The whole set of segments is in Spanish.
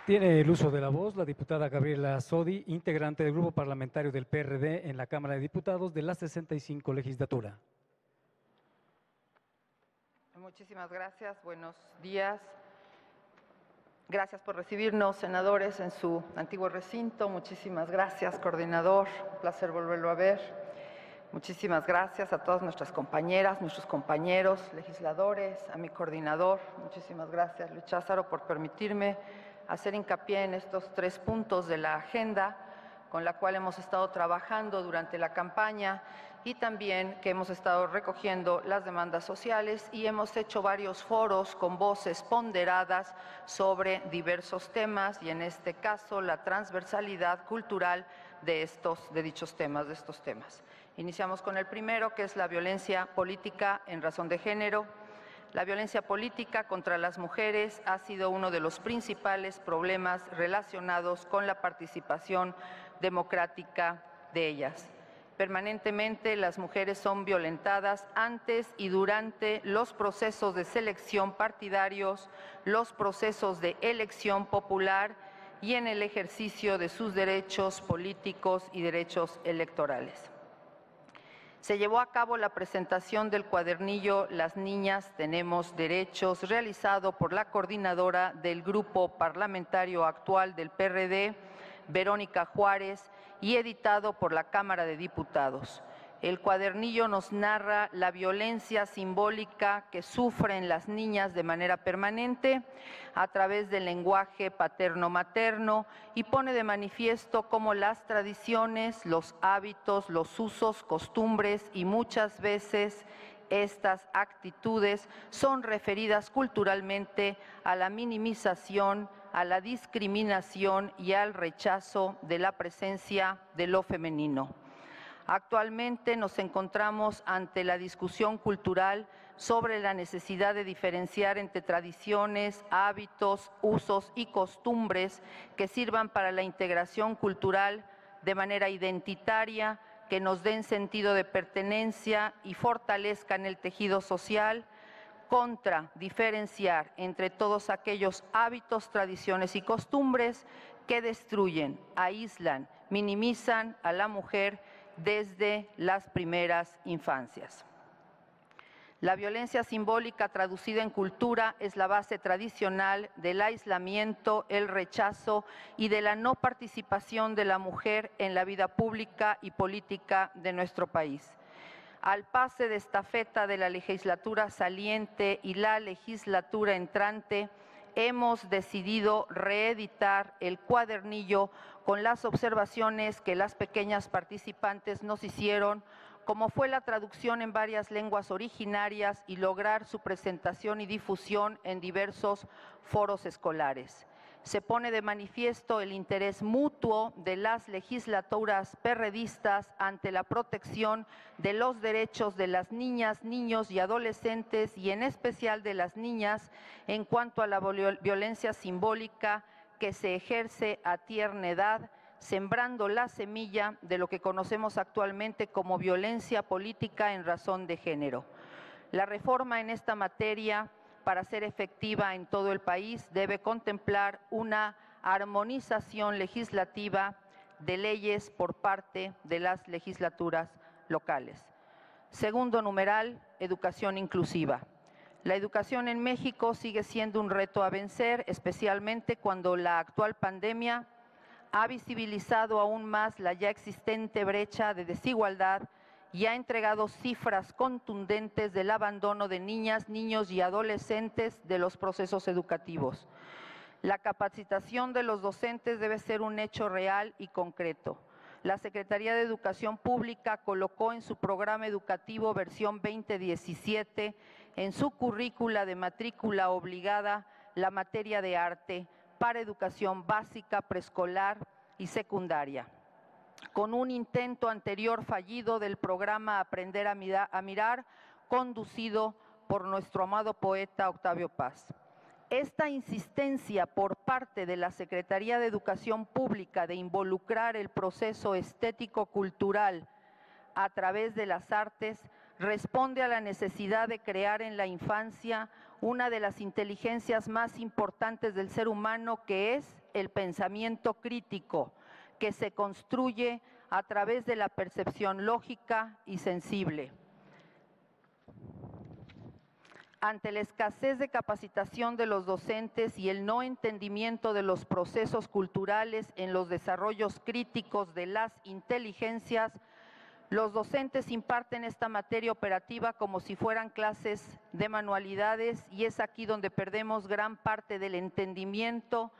Tiene el uso de la voz la diputada Gabriela Sodi, integrante del Grupo Parlamentario del PRD en la Cámara de Diputados de la 65 legislatura. Muchísimas gracias, buenos días. Gracias por recibirnos, senadores, en su antiguo recinto. Muchísimas gracias, coordinador. Un placer volverlo a ver. Muchísimas gracias a todas nuestras compañeras, nuestros compañeros, legisladores, a mi coordinador. Muchísimas gracias, Luis Cházaro, por permitirme hacer hincapié en estos 3 puntos de la agenda con la cual hemos estado trabajando durante la campaña y también que hemos estado recogiendo las demandas sociales y hemos hecho varios foros con voces ponderadas sobre diversos temas y en este caso la transversalidad cultural de estos temas. Iniciamos con el primero, que es la violencia política en razón de género. La violencia política contra las mujeres ha sido uno de los principales problemas relacionados con la participación democrática de ellas. Permanentemente las mujeres son violentadas antes y durante los procesos de selección partidarios, los procesos de elección popular y en el ejercicio de sus derechos políticos y derechos electorales. Se llevó a cabo la presentación del cuadernillo Las Niñas Tenemos Derechos, realizado por la coordinadora del Grupo Parlamentario actual del PRD, Verónica Juárez, y editado por la Cámara de Diputados. El cuadernillo nos narra la violencia simbólica que sufren las niñas de manera permanente a través del lenguaje paterno-materno y pone de manifiesto cómo las tradiciones, los hábitos, los usos, costumbres y muchas veces estas actitudes son referidas culturalmente a la minimización, a la discriminación y al rechazo de la presencia de lo femenino. Actualmente nos encontramos ante la discusión cultural sobre la necesidad de diferenciar entre tradiciones, hábitos, usos y costumbres que sirvan para la integración cultural de manera identitaria, que nos den sentido de pertenencia y fortalezcan el tejido social, contra diferenciar entre todos aquellos hábitos, tradiciones y costumbres que destruyen, aíslan, minimizan a la mujer desde las primeras infancias. La violencia simbólica traducida en cultura es la base tradicional del aislamiento, el rechazo y de la no participación de la mujer en la vida pública y política de nuestro país. Al pase de estafeta de la legislatura saliente y la legislatura entrante, hemos decidido reeditar el cuadernillo con las observaciones que las pequeñas participantes nos hicieron, como fue la traducción en varias lenguas originarias y lograr su presentación y difusión en diversos foros escolares. Se pone de manifiesto el interés mutuo de las legislaturas perredistas ante la protección de los derechos de las niñas, niños y adolescentes, y en especial de las niñas, en cuanto a la violencia simbólica que se ejerce a tierna edad, sembrando la semilla de lo que conocemos actualmente como violencia política en razón de género. La reforma en esta materia, para ser efectiva en todo el país, debe contemplar una armonización legislativa de leyes por parte de las legislaturas locales. Segundo numeral, educación inclusiva. La educación en México sigue siendo un reto a vencer, especialmente cuando la actual pandemia ha visibilizado aún más la ya existente brecha de desigualdad y ha entregado cifras contundentes del abandono de niñas, niños y adolescentes de los procesos educativos. La capacitación de los docentes debe ser un hecho real y concreto. La Secretaría de Educación Pública colocó en su programa educativo versión 2017 en su currícula de matrícula obligada la materia de arte para educación básica, preescolar y secundaria. Con un intento anterior fallido del programa Aprender a Mirar, conducido por nuestro amado poeta Octavio Paz. Esta insistencia por parte de la Secretaría de Educación Pública de involucrar el proceso estético-cultural a través de las artes responde a la necesidad de crear en la infancia una de las inteligencias más importantes del ser humano, que es el pensamiento crítico, que se construye a través de la percepción lógica y sensible. Ante la escasez de capacitación de los docentes y el no entendimiento de los procesos culturales en los desarrollos críticos de las inteligencias, los docentes imparten esta materia operativa como si fueran clases de manualidades, y es aquí donde perdemos gran parte del entendimiento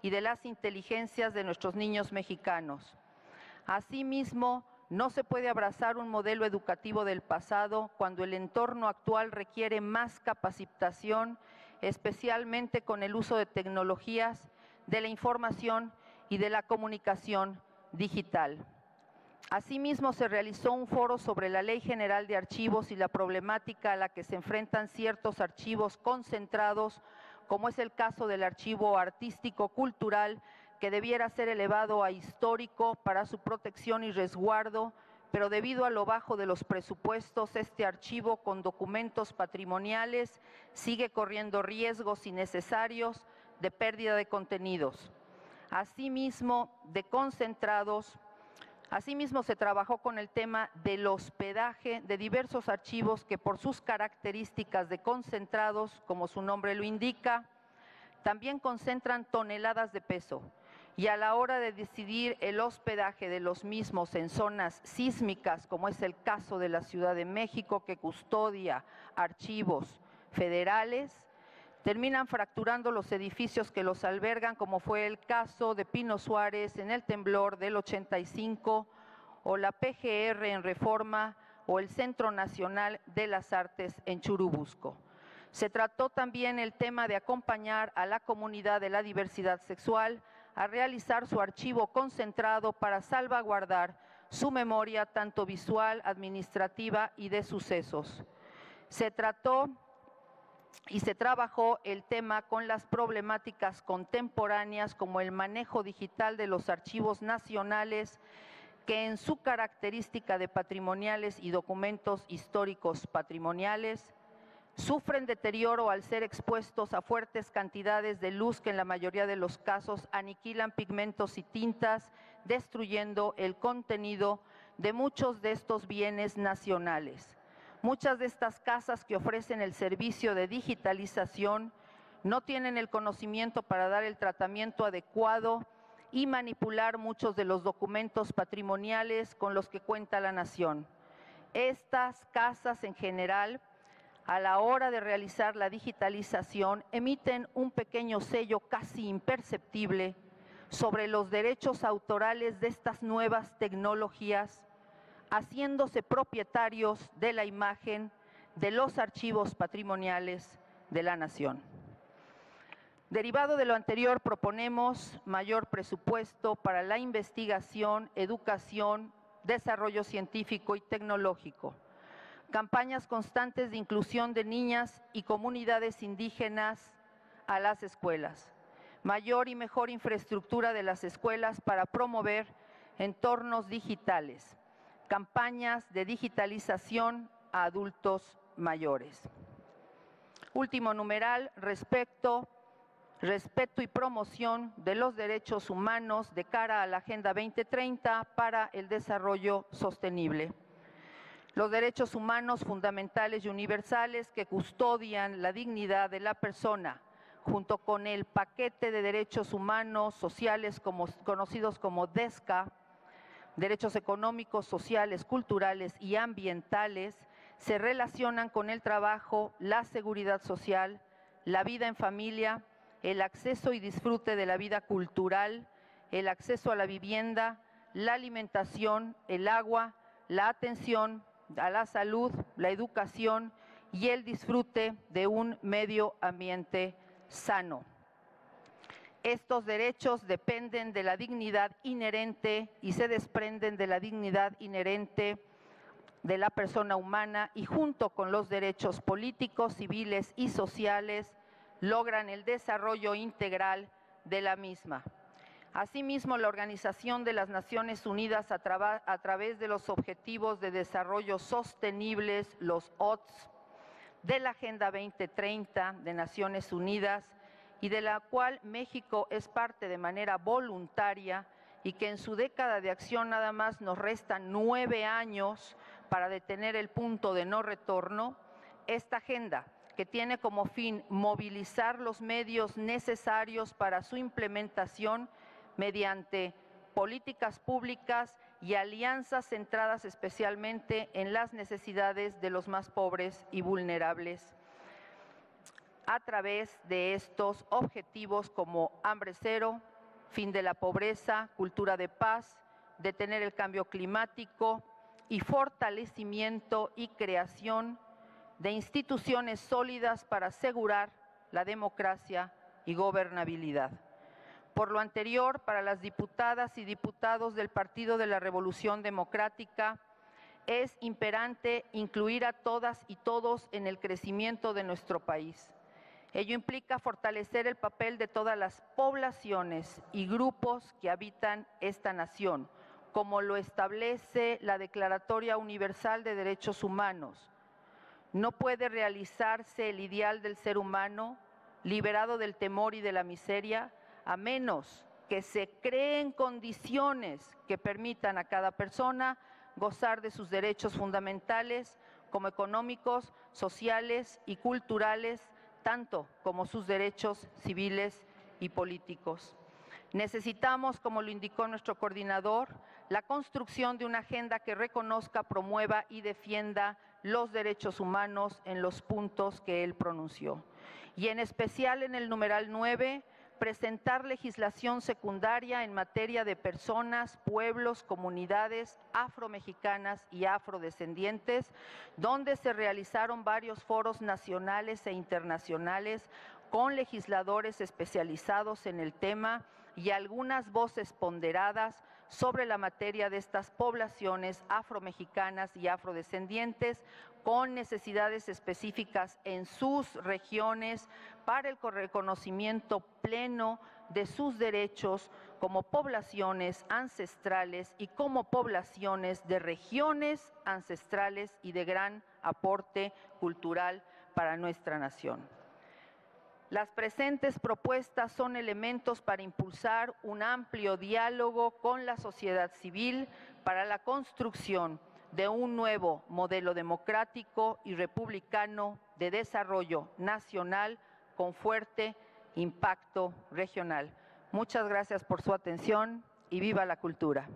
y de las inteligencias de nuestros niños mexicanos. Asimismo, no se puede abrazar un modelo educativo del pasado cuando el entorno actual requiere más capacitación, especialmente con el uso de tecnologías, de la información y de la comunicación digital. Asimismo, se realizó un foro sobre la Ley General de Archivos y la problemática a la que se enfrentan ciertos archivos concentrados, como es el caso del archivo artístico-cultural, que debiera ser elevado a histórico para su protección y resguardo, pero debido a lo bajo de los presupuestos, este archivo con documentos patrimoniales sigue corriendo riesgos innecesarios de pérdida de contenidos. Asimismo, se trabajó con el tema del hospedaje de diversos archivos que, por sus características de concentrados, como su nombre lo indica, también concentran toneladas de peso. Y a la hora de decidir el hospedaje de los mismos en zonas sísmicas, como es el caso de la Ciudad de México, que custodia archivos federales, terminan fracturando los edificios que los albergan, como fue el caso de Pino Suárez en el temblor del 85, o la PGR en Reforma, o el Centro Nacional de las Artes en Churubusco. Se trató también el tema de acompañar a la comunidad de la diversidad sexual a realizar su archivo concentrado para salvaguardar su memoria tanto visual, administrativa y de sucesos. Se trató y se trabajó el tema con las problemáticas contemporáneas como el manejo digital de los archivos nacionales, que en su característica de patrimoniales y documentos históricos patrimoniales sufren deterioro al ser expuestos a fuertes cantidades de luz que en la mayoría de los casos aniquilan pigmentos y tintas, destruyendo el contenido de muchos de estos bienes nacionales. Muchas de estas casas que ofrecen el servicio de digitalización no tienen el conocimiento para dar el tratamiento adecuado y manipular muchos de los documentos patrimoniales con los que cuenta la nación. Estas casas en general, a la hora de realizar la digitalización, emiten un pequeño sello casi imperceptible sobre los derechos autorales de estas nuevas tecnologías, haciéndose propietarios de la imagen de los archivos patrimoniales de la nación. Derivado de lo anterior, proponemos mayor presupuesto para la investigación, educación, desarrollo científico y tecnológico, campañas constantes de inclusión de niñas y comunidades indígenas a las escuelas, mayor y mejor infraestructura de las escuelas para promover entornos digitales, campañas de digitalización a adultos mayores. Último numeral, respeto y promoción de los derechos humanos de cara a la Agenda 2030 para el desarrollo sostenible. Los derechos humanos fundamentales y universales que custodian la dignidad de la persona, junto con el paquete de derechos humanos sociales conocidos como DESCA, derechos económicos, sociales, culturales y ambientales, se relacionan con el trabajo, la seguridad social, la vida en familia, el acceso y disfrute de la vida cultural, el acceso a la vivienda, la alimentación, el agua, la atención a la salud, la educación y el disfrute de un medio ambiente sano. Estos derechos dependen de la dignidad inherente y se desprenden de la dignidad inherente de la persona humana, y junto con los derechos políticos, civiles y sociales logran el desarrollo integral de la misma. Asimismo, la Organización de las Naciones Unidas a través de los Objetivos de Desarrollo Sostenibles, los ODS, de la Agenda 2030 de Naciones Unidas y de la cual México es parte de manera voluntaria y que en su década de acción nada más nos restan 9 años para detener el punto de no retorno, esta agenda, que tiene como fin movilizar los medios necesarios para su implementación mediante políticas públicas y alianzas centradas especialmente en las necesidades de los más pobres y vulnerables, a través de estos objetivos como hambre cero, fin de la pobreza, cultura de paz, detener el cambio climático y fortalecimiento y creación de instituciones sólidas para asegurar la democracia y gobernabilidad. Por lo anterior, para las diputadas y diputados del Partido de la Revolución Democrática, es imperante incluir a todas y todos en el crecimiento de nuestro país. Ello implica fortalecer el papel de todas las poblaciones y grupos que habitan esta nación, como lo establece la Declaratoria Universal de Derechos Humanos. No puede realizarse el ideal del ser humano, liberado del temor y de la miseria, a menos que se creen condiciones que permitan a cada persona gozar de sus derechos fundamentales, como económicos, sociales y culturales, tanto como sus derechos civiles y políticos. Necesitamos, como lo indicó nuestro coordinador, la construcción de una agenda que reconozca, promueva y defienda los derechos humanos en los puntos que él pronunció. Y en especial en el numeral 9, presentar legislación secundaria en materia de personas, pueblos, comunidades afromexicanas y afrodescendientes, donde se realizaron varios foros nacionales e internacionales con legisladores especializados en el tema y algunas voces ponderadas sobre la materia de estas poblaciones afromexicanas y afrodescendientes con necesidades específicas en sus regiones para el reconocimiento pleno de sus derechos como poblaciones ancestrales y como poblaciones de regiones ancestrales y de gran aporte cultural para nuestra nación. Las presentes propuestas son elementos para impulsar un amplio diálogo con la sociedad civil para la construcción de un nuevo modelo democrático y republicano de desarrollo nacional con fuerte impacto regional. Muchas gracias por su atención y viva la cultura.